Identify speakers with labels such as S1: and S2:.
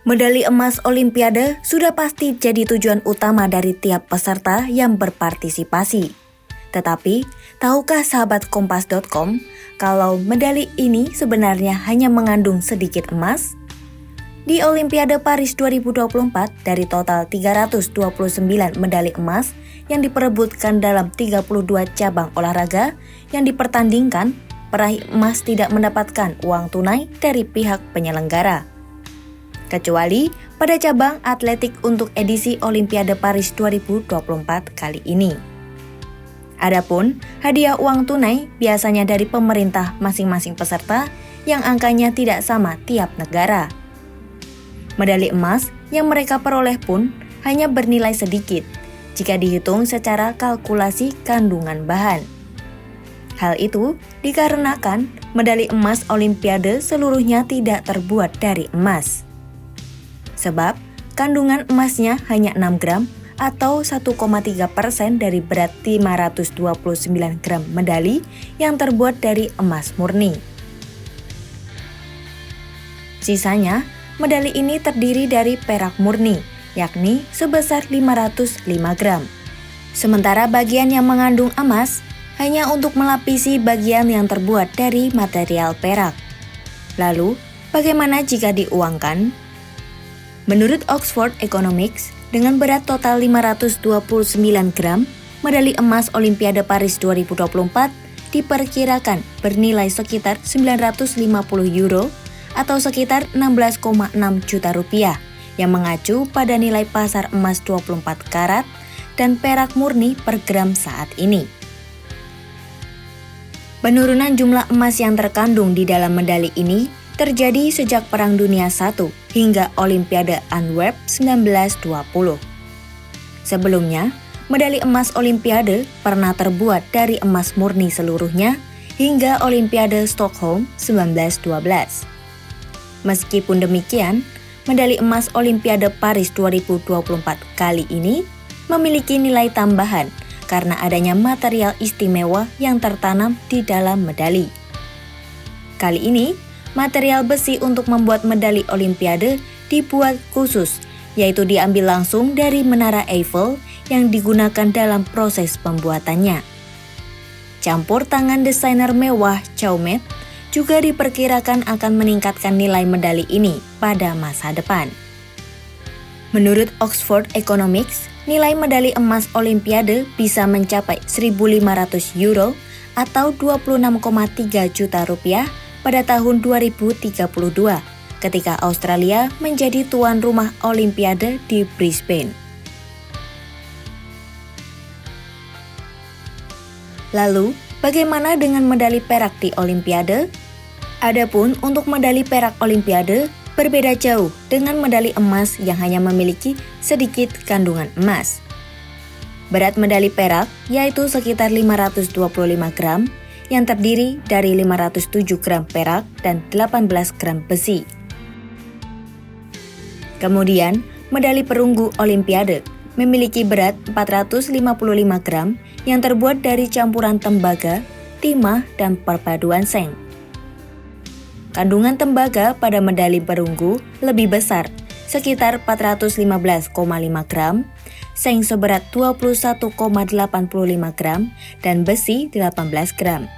S1: Medali emas Olimpiade sudah pasti jadi tujuan utama dari tiap peserta yang berpartisipasi. Tetapi, tahukah sahabat Kompas.com kalau medali ini sebenarnya hanya mengandung sedikit emas? Di Olimpiade Paris 2024, dari total 329 medali emas yang diperebutkan dalam 32 cabang olahraga yang dipertandingkan, peraih emas tidak mendapatkan uang tunai dari pihak penyelenggara. Kecuali pada cabang atletik untuk edisi Olimpiade Paris 2024 kali ini. Adapun hadiah uang tunai biasanya dari pemerintah masing-masing peserta yang angkanya tidak sama tiap negara. Medali emas yang mereka peroleh pun hanya bernilai sedikit jika dihitung secara kalkulasi kandungan bahan. Hal itu dikarenakan medali emas Olimpiade seluruhnya tidak terbuat dari emas. Sebab kandungan emasnya hanya 6 gram atau 1,3% dari berat 529 gram medali yang terbuat dari emas murni. Sisanya, medali ini terdiri dari perak murni, yakni sebesar 505 gram. Sementara bagian yang mengandung emas hanya untuk melapisi bagian yang terbuat dari material perak. Lalu, bagaimana jika diuangkan? Menurut Oxford Economics, dengan berat total 529 gram, medali emas Olimpiade Paris 2024 diperkirakan bernilai sekitar 950 euro atau sekitar 16,6 juta rupiah yang mengacu pada nilai pasar emas 24 karat dan perak murni per gram saat ini. Penurunan jumlah emas yang terkandung di dalam medali ini terjadi sejak Perang Dunia I hingga Olimpiade Antwerp 1920. Sebelumnya, medali emas Olimpiade pernah terbuat dari emas murni seluruhnya hingga Olimpiade Stockholm 1912. Meskipun demikian, medali emas Olimpiade Paris 2024 kali ini memiliki nilai tambahan karena adanya material istimewa yang tertanam di dalam medali. Kali ini, material besi untuk membuat medali Olimpiade dibuat khusus, yaitu diambil langsung dari Menara Eiffel yang digunakan dalam proses pembuatannya. Campur tangan desainer mewah Chaumet juga diperkirakan akan meningkatkan nilai medali ini pada masa depan. Menurut Oxford Economics, nilai medali emas Olimpiade bisa mencapai 1.500 euro atau 26,3 juta rupiah pada tahun 2032 ketika Australia menjadi tuan rumah Olimpiade di Brisbane. Lalu, bagaimana dengan medali perak di Olimpiade? Adapun untuk medali perak Olimpiade berbeda jauh dengan medali emas yang hanya memiliki sedikit kandungan emas. Berat medali perak yaitu sekitar 525 gram yang terdiri dari 507 gram perak dan 18 gram besi. Kemudian, medali perunggu Olimpiade memiliki berat 455 gram yang terbuat dari campuran tembaga, timah, dan perpaduan seng. Kandungan tembaga pada medali perunggu lebih besar, sekitar 415,5 gram, seng seberat 21,85 gram, dan besi 18 gram.